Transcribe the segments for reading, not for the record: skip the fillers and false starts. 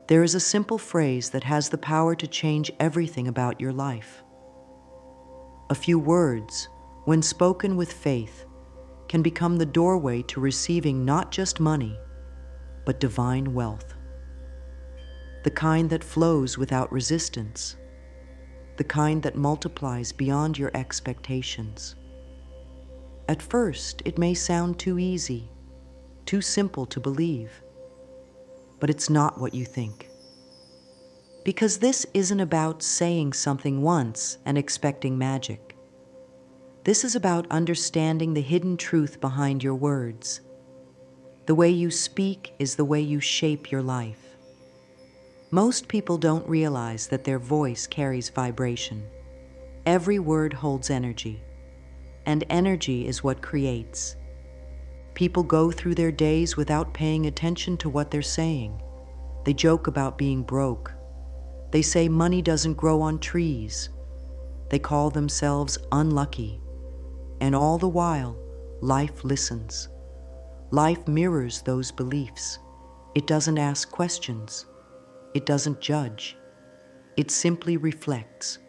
There is a simple phrase that has the power to change everything about your life. A few words, when spoken with faith, can become the doorway to receiving not just money, but divine wealth. The kind that flows without resistance, the kind that multiplies beyond your expectations. At first, it may sound too easy, too simple to believe, but it's not what you think. Because this isn't about saying something once and expecting magic. This is about understanding the hidden truth behind your words. The way you speak is the way you shape your life. Most people don't realize that their voice carries vibration. Every word holds energy, and energy is what creates. People go through their days without paying attention to what they're saying. They joke about being broke. They say money doesn't grow on trees. They call themselves unlucky. And all the while, life listens. Life mirrors those beliefs. It doesn't ask questions. It doesn't judge. It simply reflects.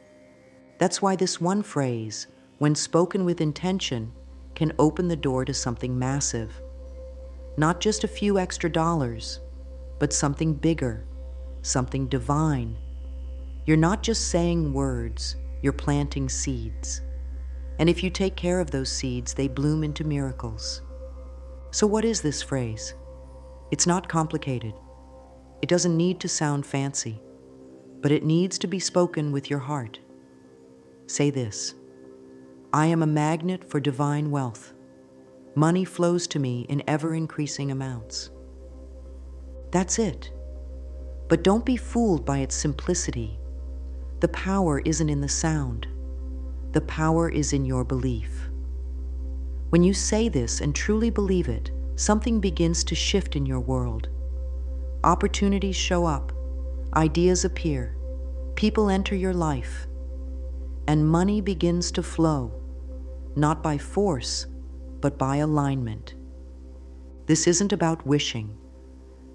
That's why this one phrase, when spoken with intention, can open the door to something massive. Not just a few extra dollars, but something bigger, something divine. You're not just saying words, you're planting seeds. And if you take care of those seeds, they bloom into miracles. So what is this phrase? It's not complicated. It doesn't need to sound fancy, but it needs to be spoken with your heart. Say this: I am a magnet for divine wealth. Money flows to me in ever-increasing amounts. That's it. But don't be fooled by its simplicity. The power isn't in the sound. The power is in your belief. When you say this and truly believe it, something begins to shift in your world. Opportunities show up, ideas appear, people enter your life, and money begins to flow, not by force, but by alignment. This isn't about wishing.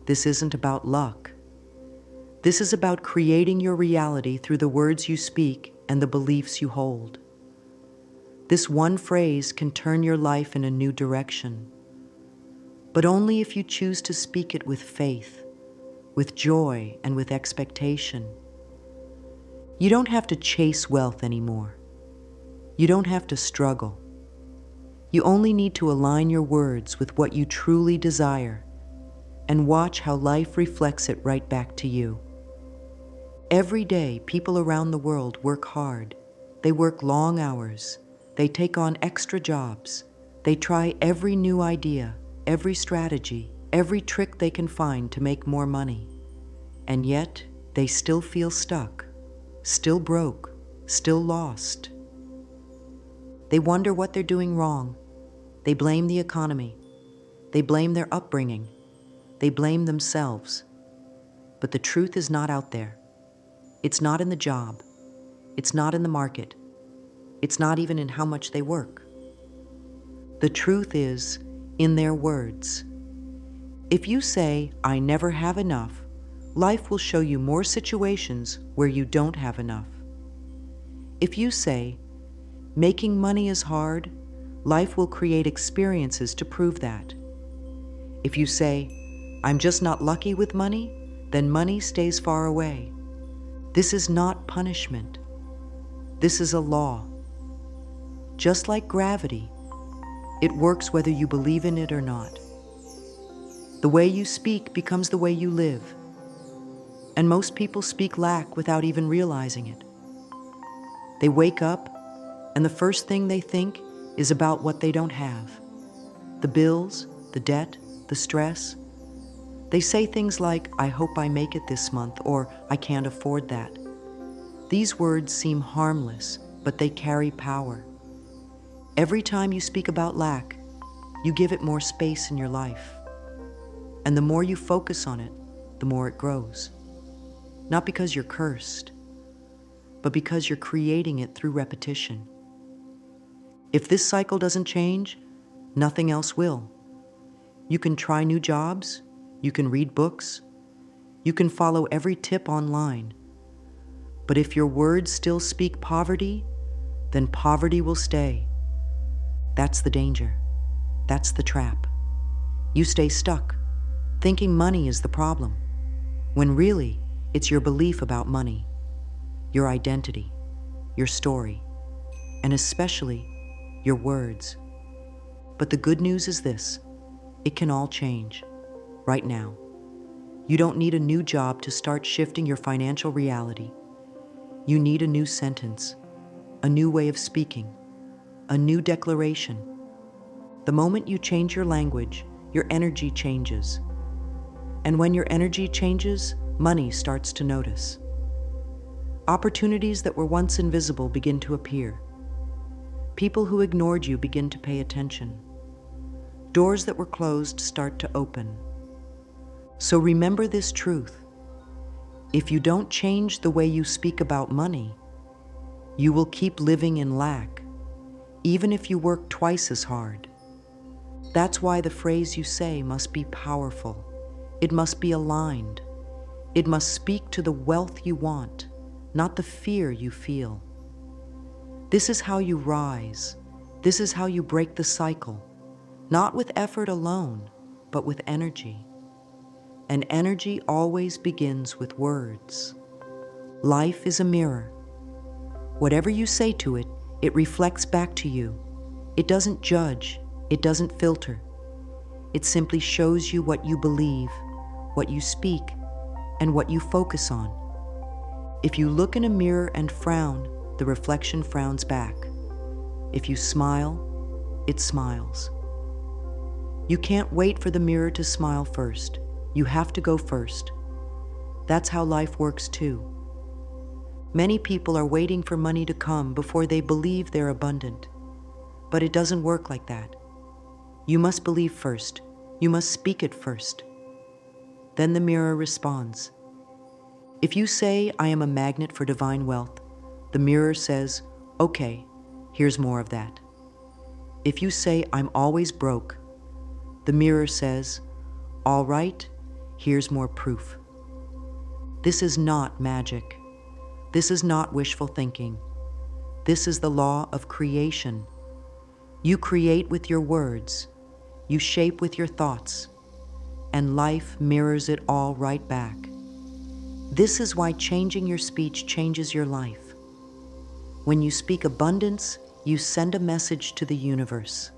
This isn't about luck. This is about creating your reality through the words you speak and the beliefs you hold. This one phrase can turn your life in a new direction, but only if you choose to speak it with faith, with joy, and with expectation. You don't have to chase wealth anymore. You don't have to struggle. You only need to align your words with what you truly desire and watch how life reflects it right back to you. Every day, people around the world work hard. They work long hours. They take on extra jobs. They try every new idea, every strategy, every trick they can find to make more money. And yet, they still feel stuck, still broke, still lost. They wonder what they're doing wrong. They blame the economy. They blame their upbringing. They blame themselves. But the truth is not out there. It's not in the job. It's not in the market. It's not even in how much they work. The truth is in their words. If you say, I never have enough, life will show you more situations where you don't have enough. If you say, making money is hard, life will create experiences to prove that. If you say, I'm just not lucky with money, then money stays far away. This is not punishment. This is a law. Just like gravity, it works whether you believe in it or not. The way you speak becomes the way you live. And most people speak lack without even realizing it. They wake up, and the first thing they think is about what they don't have. The bills, the debt, the stress. They say things like, I hope I make it this month, or I can't afford that. These words seem harmless, but they carry power. Every time you speak about lack, you give it more space in your life. And the more you focus on it, the more it grows. Not because you're cursed, but because you're creating it through repetition. If this cycle doesn't change, nothing else will. You can try new jobs, you can read books, You can follow every tip online. But if your words still speak poverty, then poverty will stay. That's the danger. That's the trap. You stay stuck, thinking money is the problem, when really it's your belief about money, your identity, your story, and especially your words. But the good news is this: it can all change, right now. You don't need a new job to start shifting your financial reality. You need a new sentence, a new way of speaking, a new declaration. The moment you change your language, your energy changes. And when your energy changes, money starts to notice. Opportunities that were once invisible begin to appear. People who ignored you begin to pay attention. Doors that were closed start to open. So remember this truth: if you don't change the way you speak about money, you will keep living in lack, even if you work twice as hard. That's why the phrase you say must be powerful. It must be aligned. It must speak to the wealth you want, not the fear you feel. This is how you rise. This is how you break the cycle, not with effort alone, but with energy. And energy always begins with words. Life is a mirror. Whatever you say to it, it reflects back to you. It doesn't judge. It doesn't filter. It simply shows you what you believe, what you speak, and what you focus on. If you look in a mirror and frown, the reflection frowns back. If you smile, it smiles. You can't wait for the mirror to smile first. You have to go first. That's how life works too. Many people are waiting for money to come before they believe they're abundant. But it doesn't work like that. You must believe first. You must speak it first. Then the mirror responds. If you say, "I am a magnet for divine wealth," the mirror says, "Okay, here's more of that." If you say, "I'm always broke," the mirror says, "All right, here's more proof." This is not magic. This is not wishful thinking. This is the law of creation. You create with your words. You shape with your thoughts. And life mirrors it all right back. This is why changing your speech changes your life. When you speak abundance, you send a message to the universe,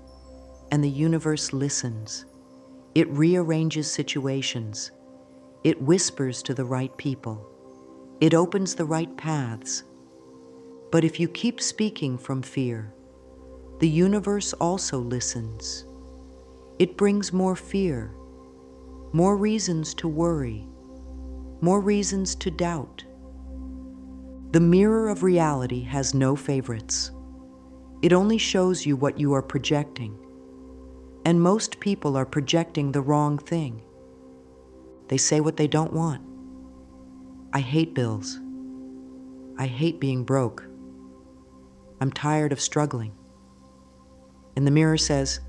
and the universe listens. It rearranges situations. It whispers to the right people. It opens the right paths. But if you keep speaking from fear, the universe also listens. It brings more fear, more reasons to worry, more reasons to doubt. The mirror of reality has no favorites. It only shows you what you are projecting. And most people are projecting the wrong thing. They say what they don't want. I hate bills. I hate being broke. I'm tired of struggling. And the mirror says,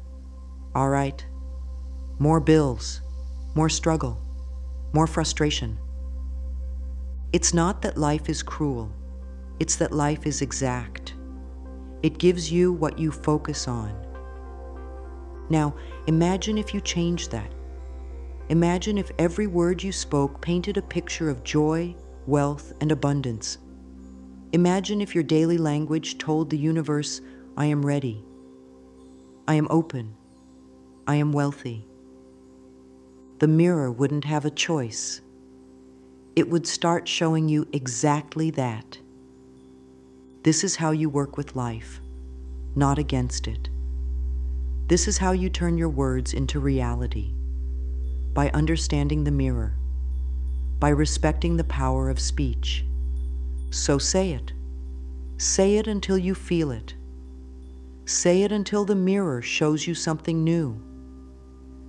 all right, more bills, more struggle, more frustration. It's not that life is cruel. It's that life is exact. It gives you what you focus on. Now, imagine if you changed that. Imagine if every word you spoke painted a picture of joy, wealth, and abundance. Imagine if your daily language told the universe, I am ready. I am open. I am wealthy. The mirror wouldn't have a choice. It would start showing you exactly that. This is how you work with life, not against it. This is how you turn your words into reality. By understanding the mirror, by respecting the power of speech. So say it. Say it until you feel it. Say it until the mirror shows you something new.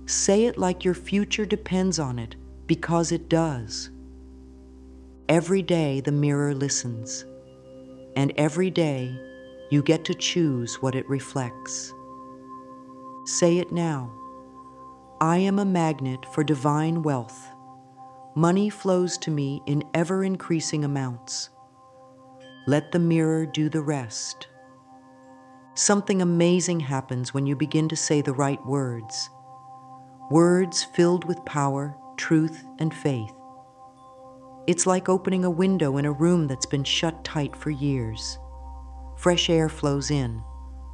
Say it like your future depends on it, because it does. Every day the mirror listens, and every day you get to choose what it reflects. Say it now. I am a magnet for divine wealth. Money flows to me in ever-increasing amounts. Let the mirror do the rest. Something amazing happens when you begin to say the right words. Words filled with power, truth, and faith. It's like opening a window in a room that's been shut tight for years. Fresh air flows in,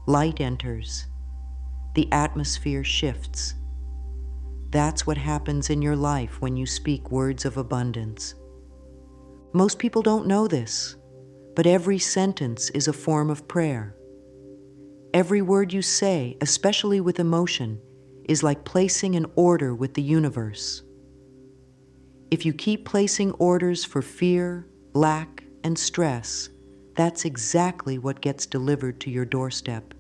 light enters, the atmosphere shifts. That's what happens in your life when you speak words of abundance. Most people don't know this, but every sentence is a form of prayer. Every word you say, especially with emotion, is like placing an order with the universe. If you keep placing orders for fear, lack, and stress, that's exactly what gets delivered to your doorstep.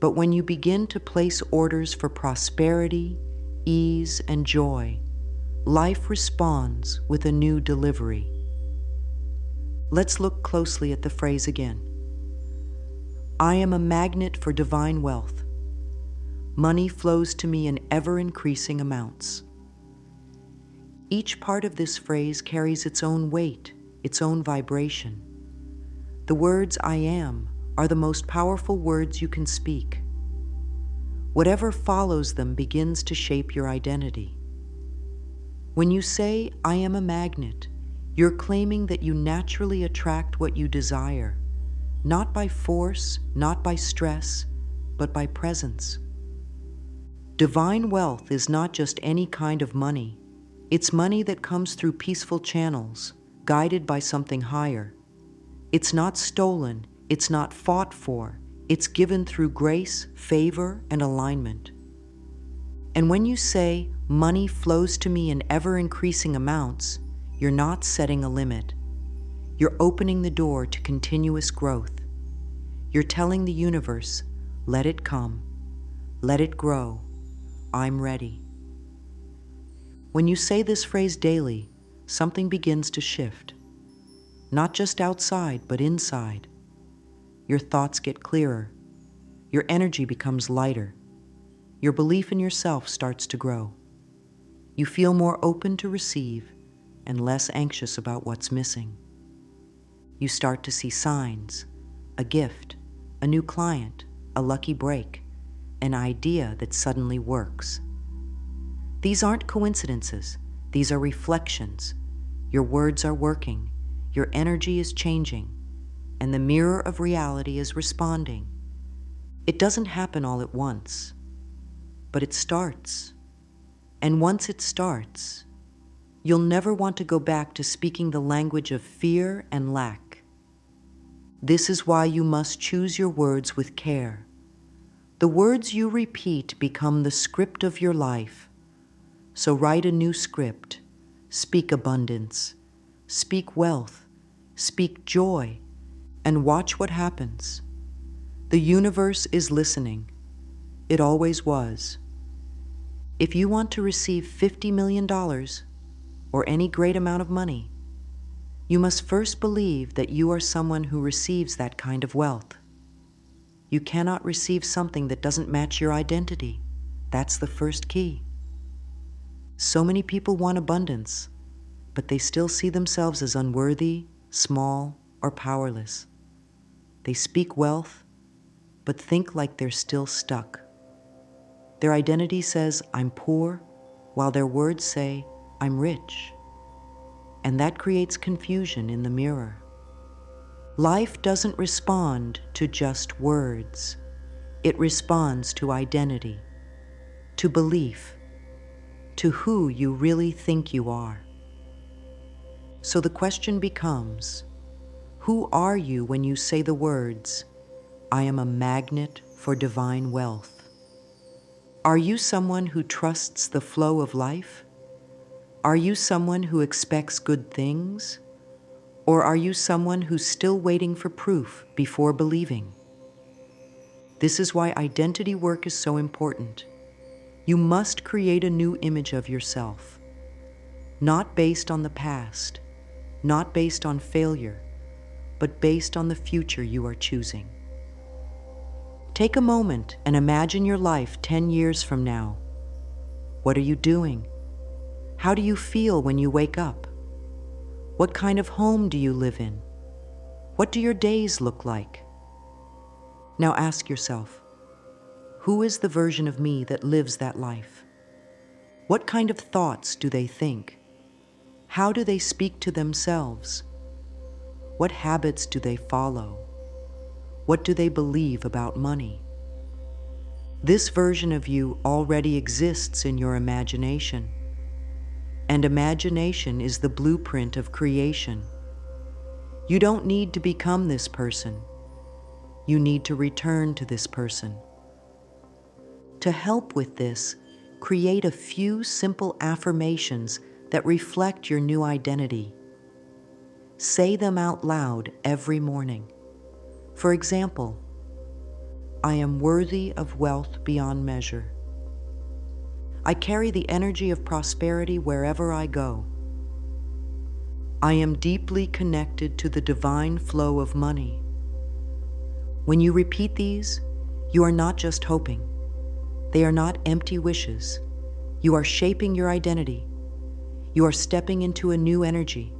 But when you begin to place orders for prosperity, ease, and joy, life responds with a new delivery. Let's look closely at the phrase again. I am a magnet for divine wealth. Money flows to me in ever-increasing amounts. Each part of this phrase carries its own weight, its own vibration. The words I am are the most powerful words you can speak. Whatever follows them begins to shape your identity. When you say, I am a magnet, you're claiming that you naturally attract what you desire, not by force, not by stress, but by presence. Divine wealth is not just any kind of money. It's money that comes through peaceful channels, guided by something higher. It's not stolen, it's not fought for, it's given through grace, favor, and alignment. And when you say, money flows to me in ever-increasing amounts, you're not setting a limit. You're opening the door to continuous growth. You're telling the universe, let it come, let it grow, I'm ready. When you say this phrase daily, something begins to shift. Not just outside, but inside. Your thoughts get clearer. Your energy becomes lighter. Your belief in yourself starts to grow. You feel more open to receive and less anxious about what's missing. You start to see signs, a gift, a new client, a lucky break, an idea that suddenly works. These aren't coincidences. These are reflections. Your words are working. Your energy is changing. And the mirror of reality is responding. It doesn't happen all at once, but it starts. And once it starts, you'll never want to go back to speaking the language of fear and lack. This is why you must choose your words with care. The words you repeat become the script of your life. So write a new script. Speak abundance. Speak wealth. Speak joy. And watch what happens. The universe is listening. It always was. If you want to receive $50 million or any great amount of money, you must first believe that you are someone who receives that kind of wealth. You cannot receive something that doesn't match your identity. That's the first key. So many people want abundance, but they still see themselves as unworthy, small, or powerless. They speak wealth, but think like they're still stuck. Their identity says, I'm poor, while their words say, I'm rich. And that creates confusion in the mirror. Life doesn't respond to just words. It responds to identity, to belief, to who you really think you are. So the question becomes, who are you when you say the words, I am a magnet for divine wealth? Are you someone who trusts the flow of life? Are you someone who expects good things? Or are you someone who's still waiting for proof before believing? This is why identity work is so important. You must create a new image of yourself, not based on the past, not based on failure, but based on the future you are choosing. Take a moment and imagine your life 10 years from now. What are you doing? How do you feel when you wake up? What kind of home do you live in? What do your days look like? Now ask yourself, who is the version of me that lives that life? What kind of thoughts do they think? How do they speak to themselves? What habits do they follow? What do they believe about money? This version of you already exists in your imagination, and imagination is the blueprint of creation. You don't need to become this person. You need to return to this person. To help with this, create a few simple affirmations that reflect your new identity. Say them out loud every morning. For example, I am worthy of wealth beyond measure. I carry the energy of prosperity wherever I go. I am deeply connected to the divine flow of money. When you repeat these, you are not just hoping. They are not empty wishes. You are shaping your identity. You are stepping into a new energy.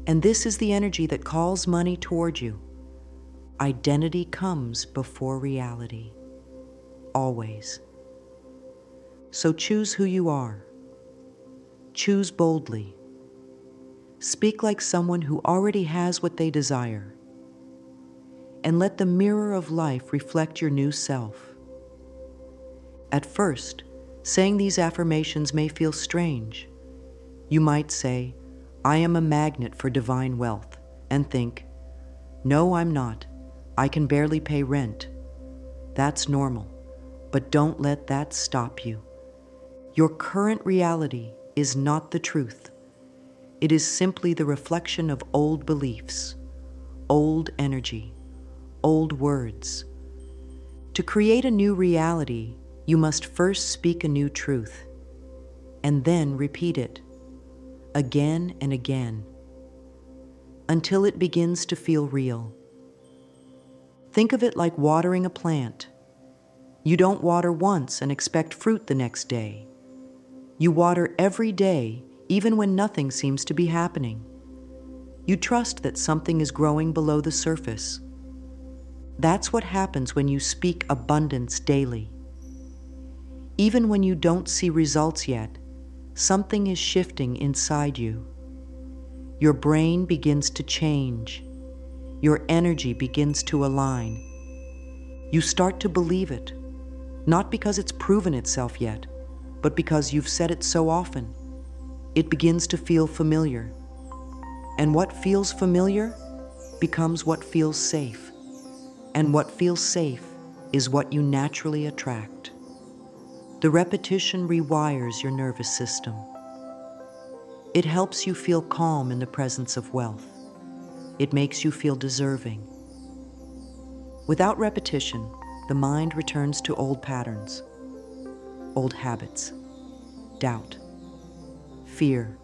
And this is the energy that calls money toward you. Identity comes before reality. Always. So choose who you are. Choose boldly. Speak like someone who already has what they desire. And let the mirror of life reflect your new self. At first, saying these affirmations may feel strange. You might say, I am a magnet for divine wealth, and think, no, I'm not. I can barely pay rent. That's normal, but don't let that stop you. Your current reality is not the truth. It is simply the reflection of old beliefs, old energy, old words. To create a new reality, you must first speak a new truth, and then repeat it, again and again, until it begins to feel real. Think of it like watering a plant. You don't water once and expect fruit the next day. You water every day, even when nothing seems to be happening. You trust that something is growing below the surface. That's what happens when you speak abundance daily. Even when you don't see results yet, something is shifting inside you. Your brain begins to change. Your energy begins to align. You start to believe it, not because it's proven itself yet, but because you've said it so often. It begins to feel familiar. And what feels familiar becomes what feels safe. And what feels safe is what you naturally attract. The repetition rewires your nervous system. It helps you feel calm in the presence of wealth. It makes you feel deserving. Without repetition, the mind returns to old patterns, old habits, doubt, fear,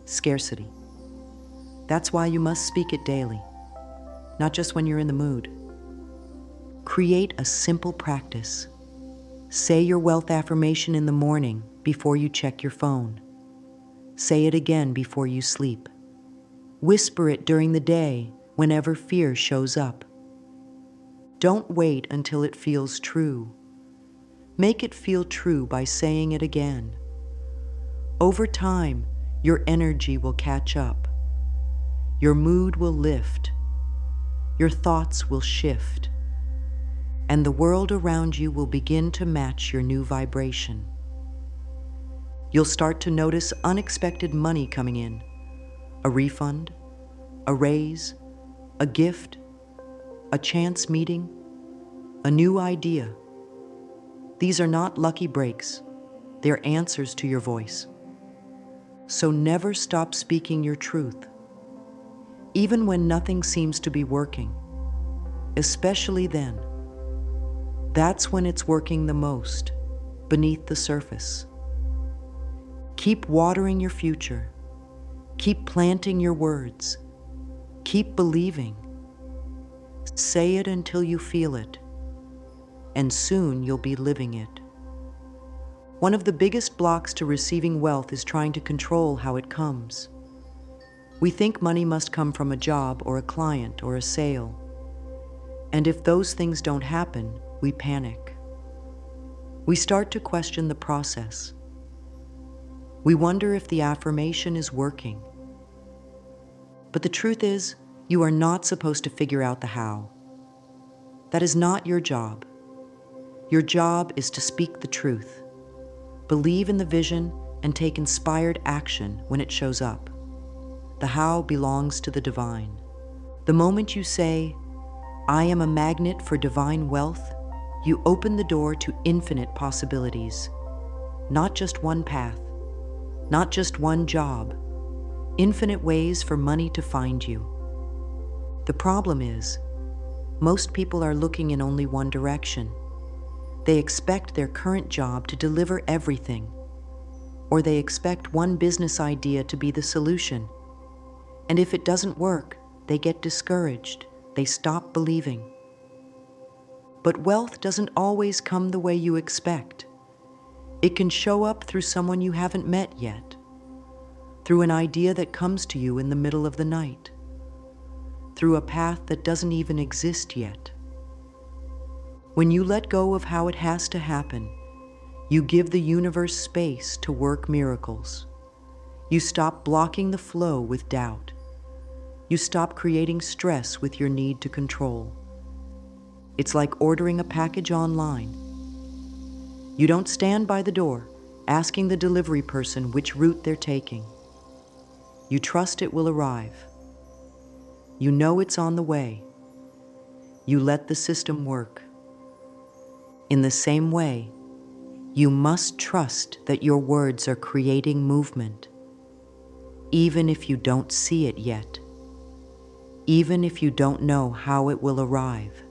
scarcity. That's why you must speak it daily, not just when you're in the mood. Create a simple practice. Say your wealth affirmation in the morning before you check your phone. Say it again before you sleep. Whisper it during the day whenever fear shows up. Don't wait until it feels true. Make it feel true by saying it again. Over time, your energy will catch up. Your mood will lift. Your thoughts will shift. And the world around you will begin to match your new vibration. You'll start to notice unexpected money coming in. A refund, a raise, a gift, a chance meeting, a new idea. These are not lucky breaks. They're answers to your voice. So never stop speaking your truth, even when nothing seems to be working, especially then. That's when it's working the most, beneath the surface. Keep watering your future. Keep planting your words. Keep believing. Say it until you feel it, and soon you'll be living it. One of the biggest blocks to receiving wealth is trying to control how it comes. We think money must come from a job or a client or a sale. And if those things don't happen, we panic. We start to question the process. We wonder if the affirmation is working. But the truth is, you are not supposed to figure out the how. That is not your job. Your job is to speak the truth, believe in the vision, and take inspired action when it shows up. The how belongs to the divine. The moment you say, "I am a magnet for divine wealth," you open the door to infinite possibilities. Not just one path, not just one job, infinite ways for money to find you. The problem is, most people are looking in only one direction. They expect their current job to deliver everything, or they expect one business idea to be the solution. And if it doesn't work, they get discouraged. They stop believing. But wealth doesn't always come the way you expect. It can show up through someone you haven't met yet, through an idea that comes to you in the middle of the night, through a path that doesn't even exist yet. When you let go of how it has to happen, you give the universe space to work miracles. You stop blocking the flow with doubt. You stop creating stress with your need to control. It's like ordering a package online. You don't stand by the door asking the delivery person which route they're taking. You trust it will arrive. You know it's on the way. You let the system work. In the same way, you must trust that your words are creating movement, even if you don't see it yet, even if you don't know how it will arrive.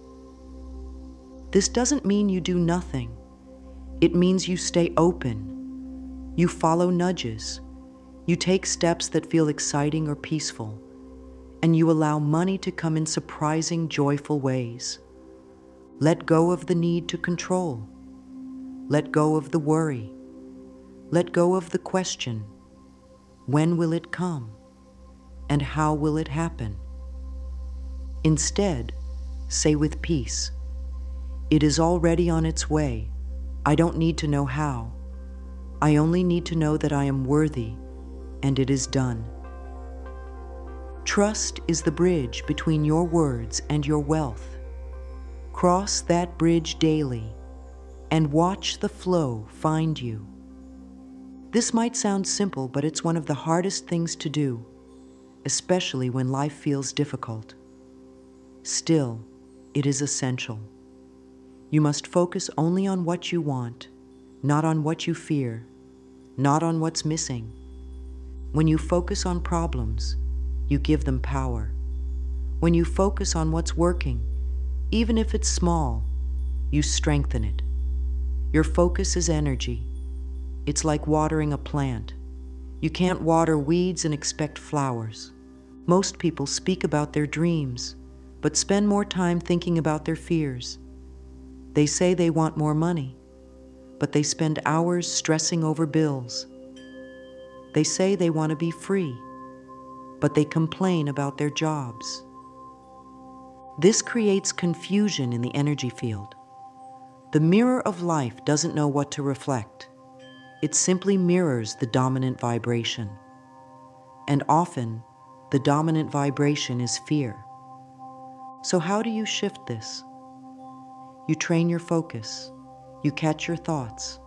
This doesn't mean you do nothing. It means you stay open. You follow nudges. You take steps that feel exciting or peaceful, and you allow money to come in surprising, joyful ways. Let go of the need to control. Let go of the worry. Let go of the question, when will it come? And how will it happen? Instead, say with peace, "It is already on its way. I don't need to know how. I only need to know that I am worthy, and it is done." Trust is the bridge between your words and your wealth. Cross that bridge daily and watch the flow find you. This might sound simple, but it's one of the hardest things to do, especially when life feels difficult. Still, it is essential. You must focus only on what you want, not on what you fear, not on what's missing. When you focus on problems, you give them power. When you focus on what's working, even if it's small, you strengthen it. Your focus is energy. It's like watering a plant. You can't water weeds and expect flowers. Most people speak about their dreams, but spend more time thinking about their fears. They say they want more money, but they spend hours stressing over bills. They say they want to be free, but they complain about their jobs. This creates confusion in the energy field. The mirror of life doesn't know what to reflect. It simply mirrors the dominant vibration. And often, the dominant vibration is fear. So how do you shift this? You train your focus. You catch your thoughts.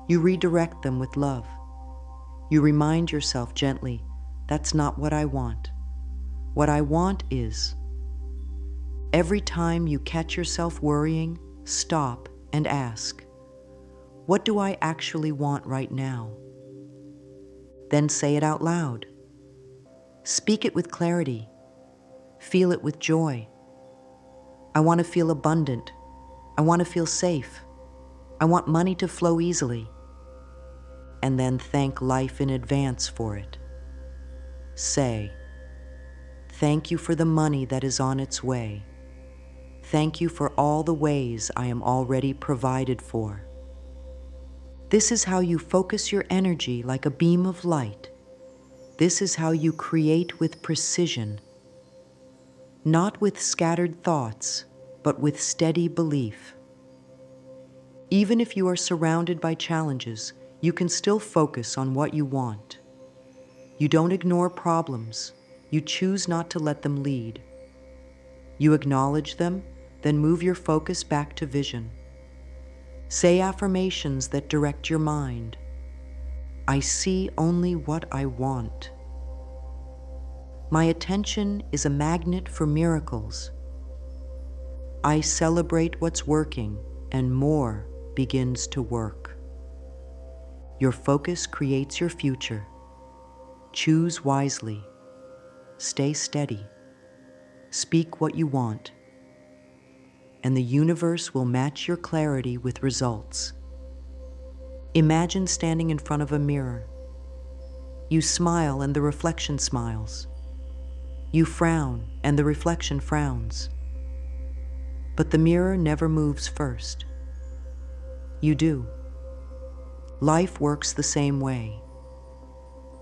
You redirect them with love. You remind yourself gently, "That's not what I want. What I want is..." Every time you catch yourself worrying, stop and ask, "What do I actually want right now?" Then say it out loud. Speak it with clarity. Feel it with joy. I want to feel abundant. I want to feel safe. I want money to flow easily. And then thank life in advance for it. Say, "Thank you for the money that is on its way. Thank you for all the ways I am already provided for." This is how you focus your energy like a beam of light. This is how you create with precision, not with scattered thoughts, but with steady belief. Even if you are surrounded by challenges, you can still focus on what you want. You don't ignore problems. You choose not to let them lead. You acknowledge them, then move your focus back to vision. Say affirmations that direct your mind. I see only what I want. My attention is a magnet for miracles. I celebrate what's working, and more begins to work. Your focus creates your future. Choose wisely. Stay steady. Speak what you want, and the universe will match your clarity with results. Imagine standing in front of a mirror. You smile and the reflection smiles. You frown and the reflection frowns. But the mirror never moves first. You do. Life works the same way.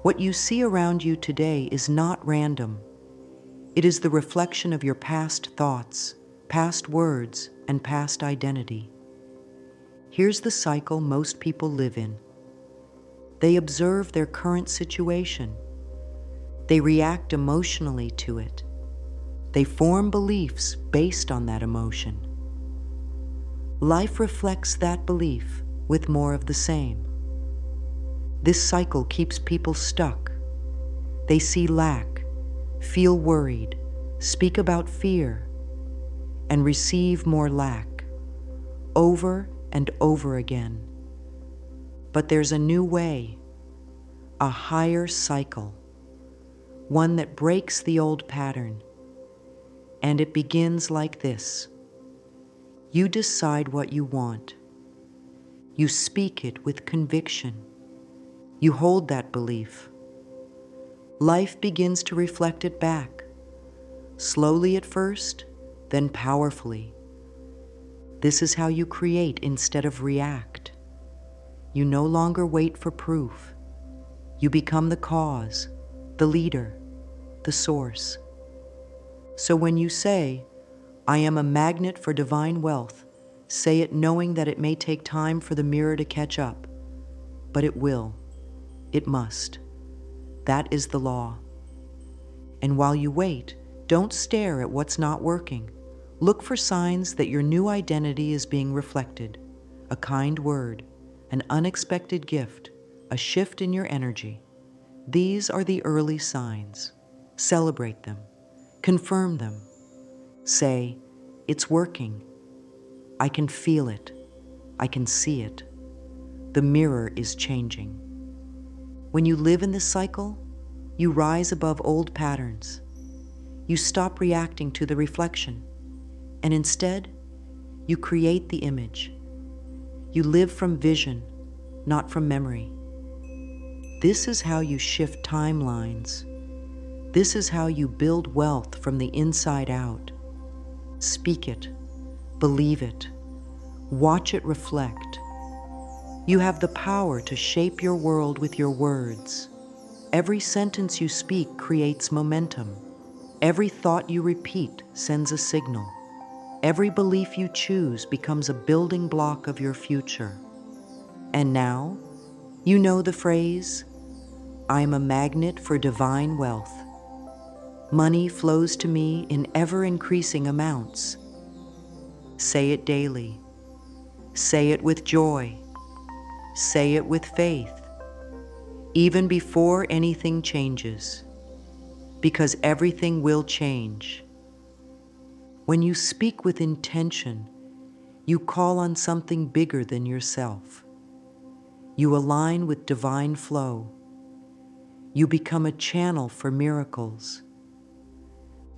What you see around you today is not random. It is the reflection of your past thoughts, past words, and past identity. Here's the cycle most people live in. They observe their current situation. They react emotionally to it. They form beliefs based on that emotion. Life reflects that belief with more of the same. This cycle keeps people stuck. They see lack, feel worried, speak about fear, and receive more lack, over and over again. But there's a new way, a higher cycle, one that breaks the old pattern. And it begins like this. You decide what you want. You speak it with conviction. You hold that belief. Life begins to reflect it back, slowly at first, then powerfully. This is how you create instead of react. You no longer wait for proof. You become the cause, the leader, the source. So when you say, I am a magnet for divine wealth, say it knowing that it may take time for the mirror to catch up, but it will. It must. That is the law. And while you wait, don't stare at what's not working. Look for signs that your new identity is being reflected. A kind word, an unexpected gift, a shift in your energy. These are the early signs. Celebrate them. Confirm them. Say, it's working. I can feel it. I can see it. The mirror is changing. When you live in this cycle, you rise above old patterns. You stop reacting to the reflection, and instead, you create the image. You live from vision, not from memory. This is how you shift timelines. This is how you build wealth from the inside out. Speak it, believe it, watch it reflect. You have the power to shape your world with your words. Every sentence you speak creates momentum. Every thought you repeat sends a signal. Every belief you choose becomes a building block of your future. And now, you know the phrase, I'm a magnet for divine wealth. Money flows to me in ever-increasing amounts. Say it daily. Say it with joy. Say it with faith, even before anything changes, because everything will change. When you speak with intention, you call on something bigger than yourself. You align with divine flow. You become a channel for miracles.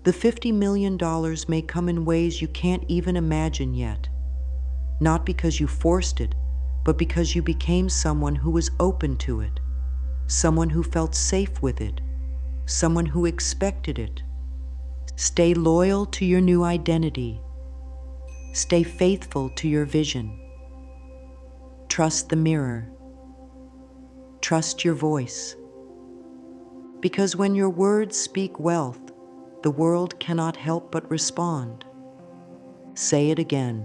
The $50 million may come in ways you can't even imagine yet, not because you forced it, but because you became someone who was open to it, someone who felt safe with it, someone who expected it. Stay loyal to your new identity. Stay faithful to your vision. Trust the mirror. Trust your voice. Because when your words speak wealth, the world cannot help but respond. Say it again.